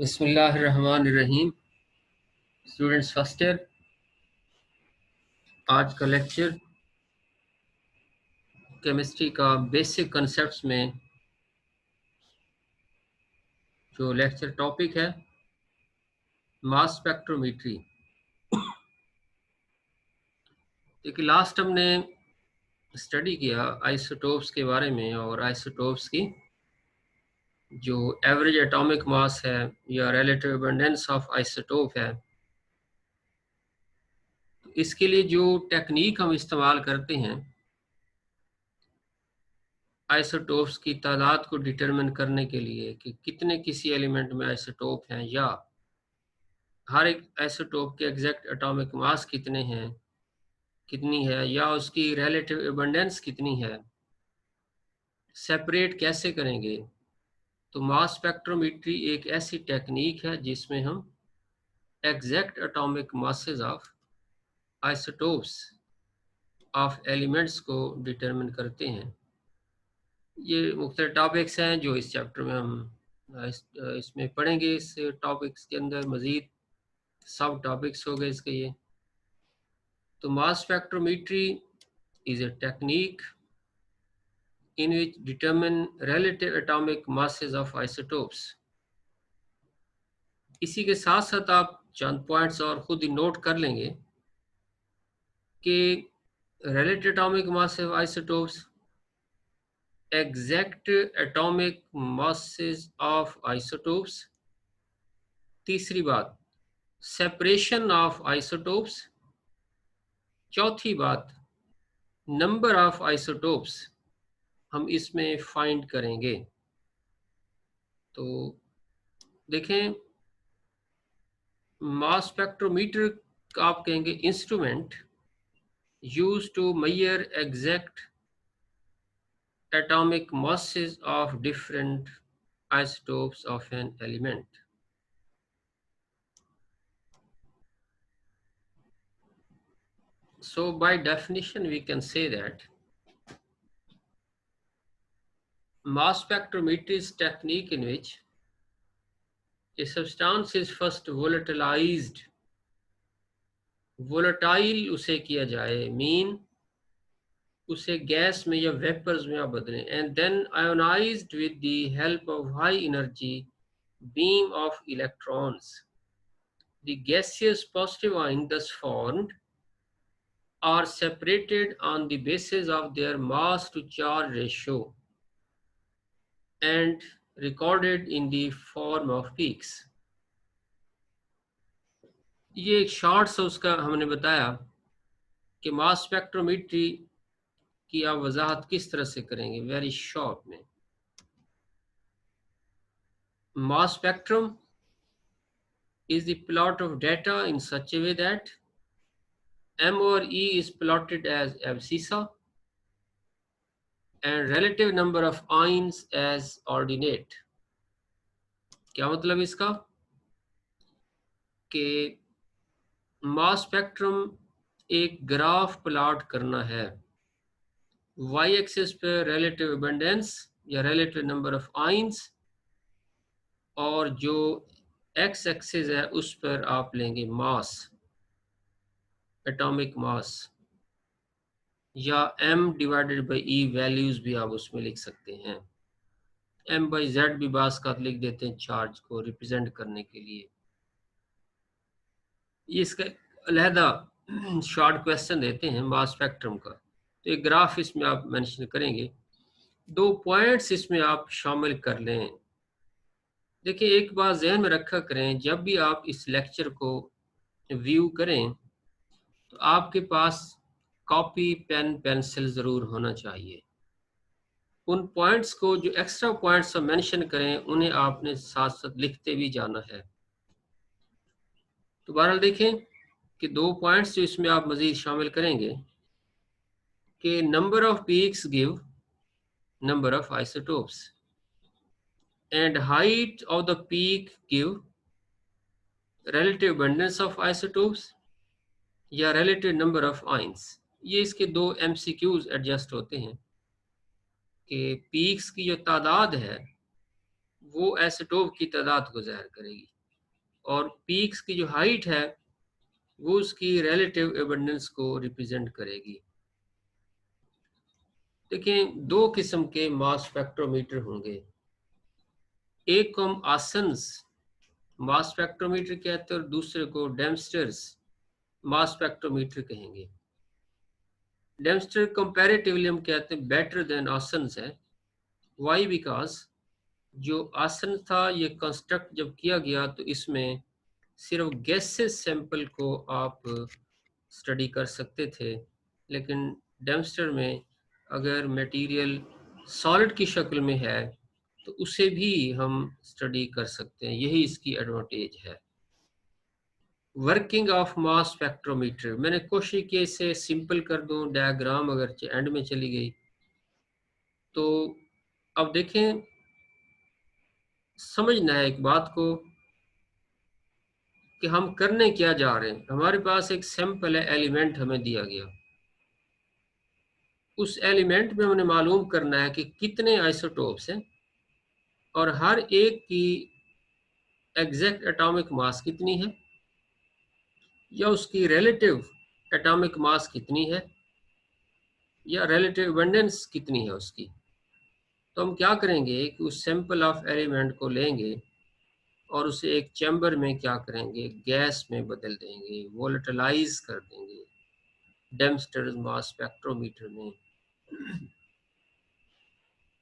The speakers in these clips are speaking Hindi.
बिस्मिल्लाहिर्रहमानिर्रहीम। स्टूडेंट्स फर्स्ट ईयर, आज का लेक्चर केमिस्ट्री का बेसिक कंसेप्ट्स में जो लेक्चर टॉपिक है मास स्पेक्ट्रोमेट्री। देखिए, लास्ट हमने स्टडी किया आइसोटोप्स के बारे में और आइसोटोप्स की जो एवरेज एटॉमिक मास है या रिलेटिव अबंडेंस ऑफ आइसोटोप है। तो इसके लिए जो टेक्निक हम इस्तेमाल करते हैं आइसोटोप्स की तादाद को डिटरमिन करने के लिए कि कितने किसी एलिमेंट में आइसोटोप हैं या हर एक आइसोटोप के एग्जैक्ट एटॉमिक मास कितने हैं, कितनी है, या उसकी रिलेटिव अबंडेंस कितनी है, सेपरेट कैसे करेंगे। तो मास स्पेक्ट्रोमेट्री एक ऐसी टेक्निक है जिसमें हम exact atomic masses of isotopes of elements को डिटरमिन करते हैं। ये मुख्तलिफ टॉपिक्स हैं जो इस चैप्टर में हम इसमें पढ़ेंगे। इस टॉपिक्स के अंदर मज़ीद सब टॉपिक्स हो गए इसके ये। तो mass spectrometry is a technique in which determine relative atomic masses of isotopes। इसी के साथ साथ आप चंद पॉइंट्स और खुद ही नोट कर लेंगे कि relative atomic masses of isotopes, exact atomic masses of isotopes, तीसरी बात separation of isotopes, चौथी बात नंबर ऑफ आइसोटोप्स हम इसमें फाइंड करेंगे। तो देखें, मास स्पेक्ट्रोमीटर आप कहेंगे instrument use to measure exact atomic masses of different isotopes of an element. So by definition we can say that mass spectrometry is technique in which a substance is first volatilized, volatile उसे किया जाए, मीन उसे गैस में या वेपर्स में आप बदलें, and then ionised with the help of high energy beam of electrons. The gaseous positive ions thus formed are separated on the basis of their mass to charge ratio and recorded in the form of peaks. ये एक शॉर्ट सा उसका हमने बताया कि मास स्पेक्ट्रोमेट्री की आप वजाहत किस तरह से करेंगे वेरी शॉर्ट में। Mass spectrum is the plot of data in such a way that M over E is plotted as abscissa and relative number of ions as ordinate। क्या मतलब इसका कि मास स्पेक्ट्रम एक ग्राफ प्लॉट करना है, वाई एक्सिस पे रिलेटिव अबंडेंस या रिलेटिव नंबर ऑफ आयंस, और जो एक्स एक्सिस है उस पर आप लेंगे मास, एटॉमिक मास, या m divided by E values भी आप उसमें लिख सकते हैं। m बाई जेड भी बास का लिख देते हैं चार्ज को रिप्रेजेंट करने के लिए। इसका अलहदा शॉर्ट क्वेश्चन देते हैं मास स्पेक्ट्रम का, तो एक ग्राफ इसमें आप मेंशन करेंगे। दो पॉइंट्स इसमें आप शामिल कर लें। देखिए, एक बात जहन में रखा करें, जब भी आप इस लेक्चर को व्यू करें तो आपके पास कॉपी पेन पेंसिल ज़रूर होना चाहिए। उन पॉइंट्स को जो एक्स्ट्रा पॉइंट्स हम मेंशन करें उन्हें आपने साथ साथ लिखते भी जाना है। तो बहरहाल देखें कि दो पॉइंट्स जो इसमें आप मज़ीद शामिल करेंगे कि number of peaks give number of isotopes and height of the peak give relative abundance of isotopes या relative number of ions। ये इसके दो MCQs एडजस्ट होते हैं कि पीक्स की जो तादाद है वो आइसोटोप की तादाद को ज़ाहिर करेगी। और पीक्स की जो हाइट है वो उसकी रिलेटिव एबंडेंस को रिप्रेजेंट करेगी। देखिए, दो किस्म के मास स्पेक्ट्रोमीटर होंगे। एक को हम आसन्स मास स्पेक्ट्रोमीटर कहते हैं और दूसरे को डेम्स्टर्स मास स्पेक्ट्रोमीटर कहेंगे। डेम्स्टर कंपैरेटिवली हम कहते हैं बेटर देन आसन्स है। वाई? बिकॉज जो आसन था ये कंस्ट्रक्ट जब किया गया तो इसमें सिर्फ गैसेस सैंपल को आप स्टडी कर सकते थे, लेकिन डेम्स्टर में अगर मटेरियल सॉलिड की शक्ल में है तो उसे भी हम स्टडी कर सकते हैं। यही इसकी एडवांटेज है। वर्किंग ऑफ मास स्पेक्ट्रोमीटर मैंने कोशिश की इसे सिंपल कर दूं, डायग्राम अगर एंड में चली गई तो अब देखें, समझना है एक बात को कि हम करने क्या जा रहे हैं। हमारे पास एक सैंपल है, एलिमेंट हमें दिया गया। उस एलिमेंट में हमने मालूम करना है कि कितने आइसोटोप्स हैं और हर एक की एग्जैक्ट एटॉमिक मास कितनी है या उसकी रिलेटिव एटॉमिक मास कितनी है या रिलेटिव अबंडेंस कितनी है उसकी। तो हम क्या करेंगे कि उस सैंपल ऑफ एलिमेंट को लेंगे और उसे एक चैम्बर में क्या करेंगे, गैस में बदल देंगे, वोलेटिलाइज कर देंगे डेम्स्टर मास स्पेक्ट्रोमीटर में,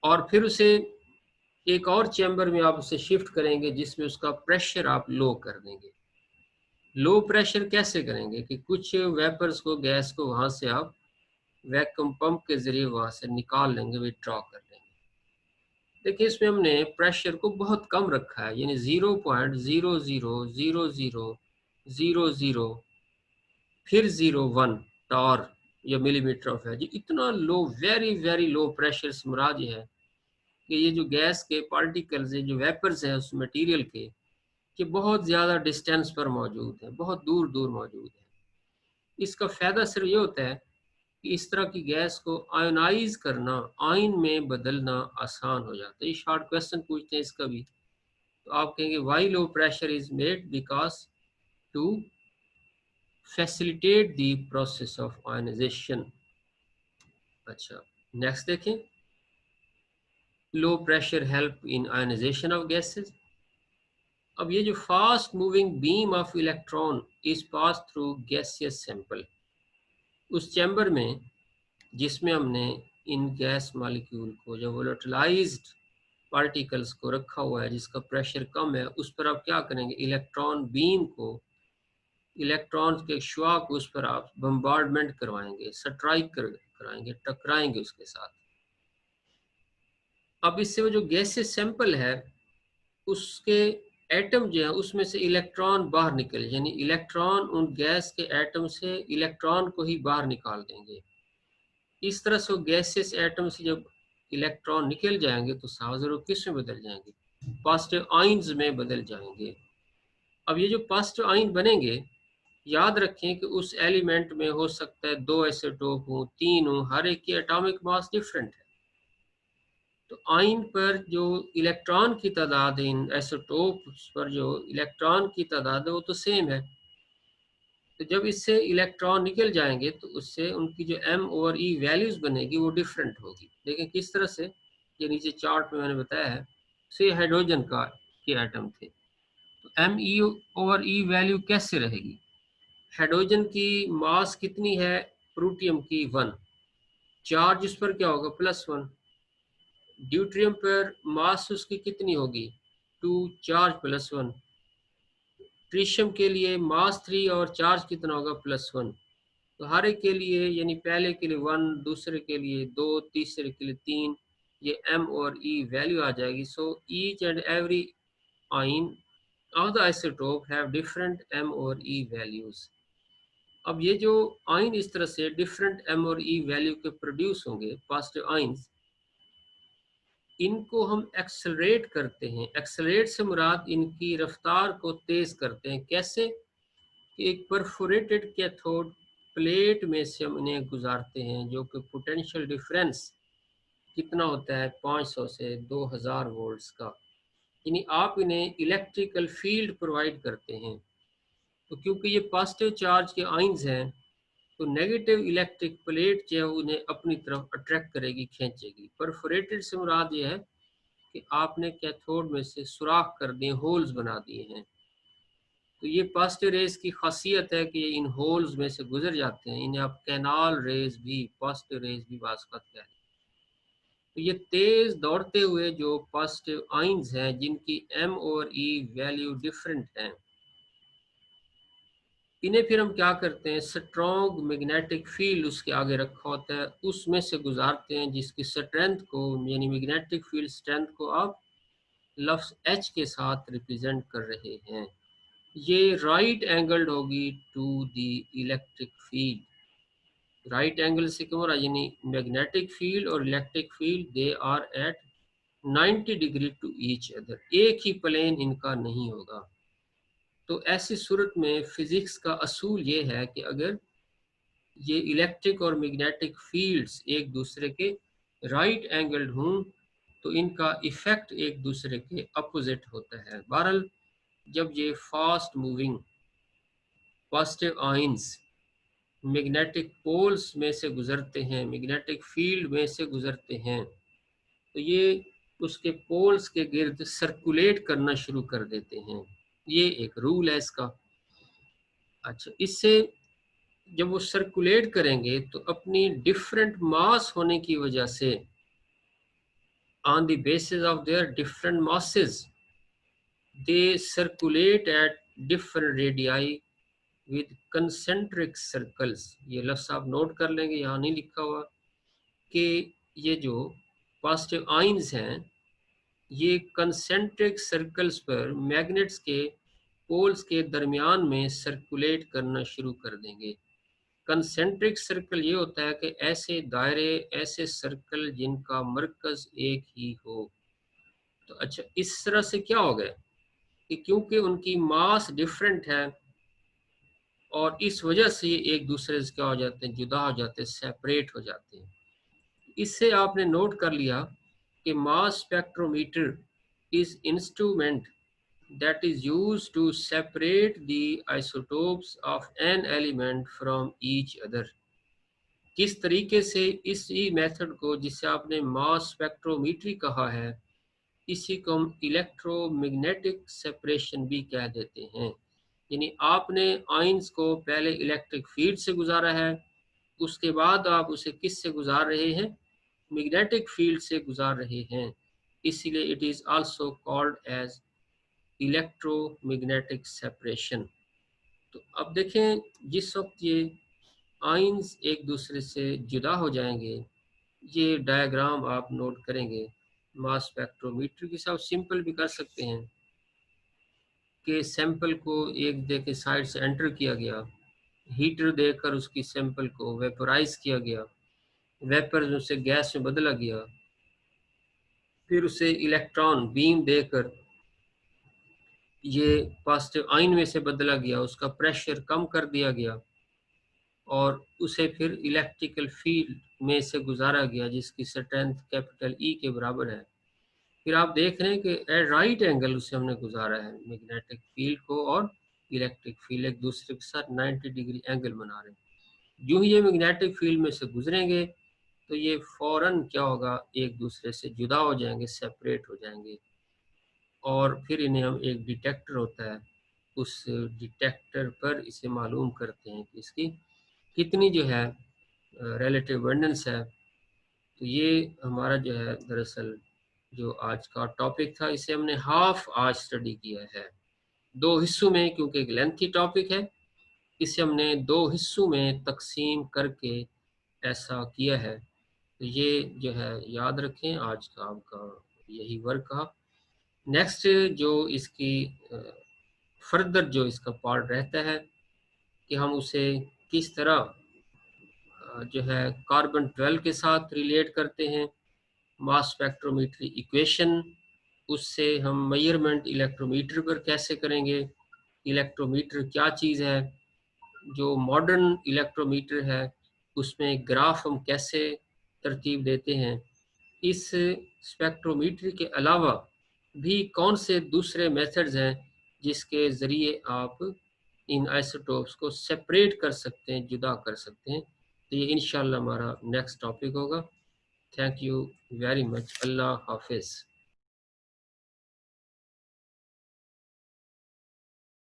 और फिर उसे एक और चैम्बर में आप उसे शिफ्ट करेंगे जिसमें उसका प्रेशर आप लो कर देंगे। लो प्रेशर कैसे करेंगे कि कुछ वेपर्स को, गैस को वहां से आप वैक्यूम पंप के जरिए वहां से निकाल लेंगे, विथड्रॉ कर लेंगे। देखिए, इसमें हमने प्रेशर को बहुत कम रखा है, यानी 0.000000 फिर 01 टॉर या मिलीमीटर ऑफ है जी। इतना लो, वेरी वेरी लो प्रेशर से मुराद ये है कि ये जो गैस के पार्टिकल्स हैं, जो वेपर्स हैं उस मटेरियल के, कि बहुत ज़्यादा डिस्टेंस पर मौजूद है, बहुत दूर दूर मौजूद है। इसका फ़ायदा सिर्फ ये होता है कि इस तरह की गैस को आयोनाइज करना, आयन में बदलना आसान हो जाता है। ये शॉर्ट क्वेश्चन पूछते हैं इसका भी, तो आप कहेंगे why low pressure is made, because to facilitate the process of ionisation. अच्छा, नेक्स्ट देखें, low pressure help in ionisation of gases. अब ये जो fast moving beam of electron is pass through gaseous sample, उस चैम्बर में जिसमें हमने इन गैस मॉलिक्यूल को, जो वोलेटिलाइज्ड पार्टिकल्स को रखा हुआ है जिसका प्रेशर कम है, उस पर आप क्या करेंगे, इलेक्ट्रॉन बीम को, इलेक्ट्रॉन के शुआ को उस पर आप बम्बार्डमेंट करवाएंगे, स्ट्राइक कराएंगे, टकराएंगे उसके साथ। अब इससे वो जो गैसेस सैंपल है उसके एटम जो है उसमें से इलेक्ट्रॉन बाहर निकले, यानी इलेक्ट्रॉन उन गैस के एटम से इलेक्ट्रॉन को ही बाहर निकाल देंगे। इस तरह से वो गैसेस एटम से जब इलेक्ट्रॉन निकल जाएंगे तो साहब किस में बदल जाएंगे, पॉजिटिव आयंस में बदल जाएंगे। अब ये जो पॉजिटिव आयन बनेंगे, याद रखें कि उस एलिमेंट में हो सकता है 2 आइसोटोप हो, 3 हो, हर एक की एटॉमिक मास डिफरेंट है। तो आयन पर जो इलेक्ट्रॉन की तादाद है, इन आइसोटोप्स पर जो इलेक्ट्रॉन की तादाद है वो तो सेम है। तो जब इससे इलेक्ट्रॉन निकल जाएंगे तो उससे उनकी जो एम ओवर ई वैल्यूज बनेगी वो डिफरेंट होगी। लेकिन किस तरह से, ये नीचे चार्ट में मैंने बताया है। से हाइड्रोजन का के एटम थे, तो M E over E value कैसे रहेगी, हाइड्रोजन की मास कितनी है, प्रोटियम की 1, चार्ज उस पर क्या होगा, +1। ड्यूट्रियम पर मास उसकी कितनी होगी, 2, चार्ज +1। ट्रिशियम के लिए मास 3 और चार्ज कितना होगा, +1। तो हर एक के लिए, यानी पहले के लिए 1, दूसरे के लिए 2, तीसरे के लिए 3, ये एम और ई वैल्यू आ जाएगी। So each and every ion of the isotope have different M और ई वैल्यूज। अब ये जो आइन इस तरह से डिफरेंट एम और ई वैल्यू के प्रोड्यूस होंगे, पॉजिटिव आइंस, इनको हम एक्सेलरेट करते हैं। एक्सेलरेट से मुराद इनकी रफ्तार को तेज करते हैं। कैसे? एक परफोरेटेड कैथोड प्लेट में से हम इन्हें गुजारते हैं, जो कि पोटेंशियल डिफरेंस कितना होता है, 500 से 2000 वोल्ट्स का। यानी आप इन्हें इलेक्ट्रिकल फील्ड प्रोवाइड करते हैं। तो क्योंकि ये पॉजिटिव चार्ज के आयंस हैं, तो नेगेटिव इलेक्ट्रिक प्लेट जो है उन्हें अपनी तरफ अट्रैक्ट करेगी, खींचेगी। परफोरेटेड से मुराद ये है कि आपने कैथोड में से सुराख कर दिए, होल्स बना दिए हैं। तो ये पॉजिटिव रेज की खासियत है कि ये इन होल्स में से गुजर जाते हैं। इन्हें आप कैनाल रेज भी, पॉजिटिव रेज भी बासकत कहते हैं। तो ये तेज दौड़ते हुए जो पॉजिटिव आयंस हैं, जिनकी m और e वैल्यू डिफरेंट हैं, इन्हें फिर हम क्या करते हैं, स्ट्रॉन्ग मैग्नेटिक फील्ड उसके आगे रखा होता है, उसमें से गुजारते हैं, जिसकी स्ट्रेंथ को, यानी मैग्नेटिक फील्ड स्ट्रेंथ को आप लफ्ज H के साथ रिप्रेजेंट कर रहे हैं। ये राइट एंगल्ड होगी to the electric field. Right angle से क्यों रहा, यानी मैग्नेटिक फील्ड और electric field they are at 90 degree to each other, एक ही प्लेन इनका नहीं होगा। तो ऐसी सूरत में फिजिक्स का असूल ये है कि अगर ये इलेक्ट्रिक और मैग्नेटिक फील्ड्स एक दूसरे के राइट एंगल्ड हों, तो इनका इफेक्ट एक दूसरे के अपोजिट होता है। बहरहाल जब ये fast moving positive ions magnetic poles में से गुजरते हैं, मैग्नेटिक फील्ड में से गुजरते हैं, तो ये उसके पोल्स के गिर्द सर्कुलेट करना शुरू कर देते हैं। ये एक रूल है इसका। अच्छा, इससे जब वो सर्कुलेट करेंगे तो अपनी डिफरेंट मास होने की वजह से, on the basis of their different masses, they circulate at different radii with concentric circles. ये लफ्ज़ आप नोट कर लेंगे, यहाँ नहीं लिखा हुआ, कि ये जो पॉजिटिव आयंस हैं ये कंसेंट्रिक सर्कल्स पर मैग्नेट्स के पोल्स के दरमियान में सर्कुलेट करना शुरू कर देंगे। कंसेंट्रिक सर्कल ये होता है कि ऐसे दायरे, ऐसे सर्कल जिनका मरकज एक ही हो। तो अच्छा, इस तरह से क्या हो गया कि क्योंकि उनकी मास डिफरेंट है और इस वजह से ये एक दूसरे से क्या हो जाते हैं, जुदा हो जाते हैं, सेपरेट हो जाते हैं। इससे आपने नोट कर लिया कि मास spectrometer is instrument that is used to separate the isotopes of an element from each other। किस तरीके से इसी मेथड को, जिसे आपने मास स्पेक्ट्रोमीट्री कहा है, इसी को हम इलेक्ट्रोमैग्नेटिक सेपरेशन भी कह देते हैं। यानी आपने आयंस को पहले इलेक्ट्रिक फील्ड से गुजारा है, उसके बाद आप उसे किस से गुजार रहे हैं, मैग्नेटिक फील्ड से गुजार रहे हैं। इसीलिए it is also called as electromagnetic separation. तो अब देखें, जिस वक्त ये आयंस एक दूसरे से जुदा हो जाएंगे, ये डायग्राम आप नोट करेंगे। मास स्पेक्ट्रोमीटर की सब सिंपल भी कर सकते हैं कि सैंपल को एक दे के साइड से एंटर किया गया, हीटर देकर उसकी सैंपल को वेपोराइज किया गया, वेपर से गैस में बदला गया, फिर उसे इलेक्ट्रॉन बीम देकर ये पॉजिटिव आयन में से बदला गया, उसका प्रेशर कम कर दिया गया और उसे फिर इलेक्ट्रिकल फील्ड में से गुजारा गया, जिसकी स्ट्रेंथ कैपिटल ई के बराबर है। फिर आप देख रहे हैं कि एट राइट एंगल उसे हमने गुजारा है, मैग्नेटिक फील्ड को और इलेक्ट्रिक फील्ड एक दूसरे के साथ 90 डिग्री एंगल बना रहे हैं। यूं ही ये मैग्नेटिक फील्ड में से गुजरेंगे तो ये फौरन क्या होगा, एक दूसरे से जुदा हो जाएंगे, सेपरेट हो जाएंगे। और फिर इन्हें हम, एक डिटेक्टर होता है, उस डिटेक्टर पर इसे मालूम करते हैं कि इसकी कितनी जो है रिलेटिव अबंडेंस है। तो ये हमारा जो है दरअसल जो आज का टॉपिक था, इसे हमने हाफ आज स्टडी किया है, दो हिस्सों में, क्योंकि एक लेंथी टॉपिक है, इसे हमने दो हिस्सों में तकसीम करके ऐसा किया है। तो ये जो है याद रखें, आज का आपका यही वर्क था। नेक्स्ट जो इसकी फर्दर जो इसका पार्ट रहता है कि हम उसे किस तरह जो है कार्बन 12 के साथ रिलेट करते हैं, मास स्पेक्ट्रोमीट्री इक्वेशन, उससे हम मेजरमेंट इलेक्ट्रोमीटर पर कैसे करेंगे, इलेक्ट्रोमीटर क्या चीज़ है, जो मॉडर्न इलेक्ट्रोमीटर है उसमें ग्राफ हम कैसे तरतीब देते हैं। इस स्पेक्ट्रोमीट्री के अलावा भी कौन से दूसरे मेथड्स हैं जिसके ज़रिए आप इन आइसोटोप्स को सेपरेट कर सकते हैं, जुदा कर सकते हैं। तो ये इंशाल्लाह हमारा नेक्स्ट टॉपिक होगा। Thank you very much. अल्लाह हाफिज़।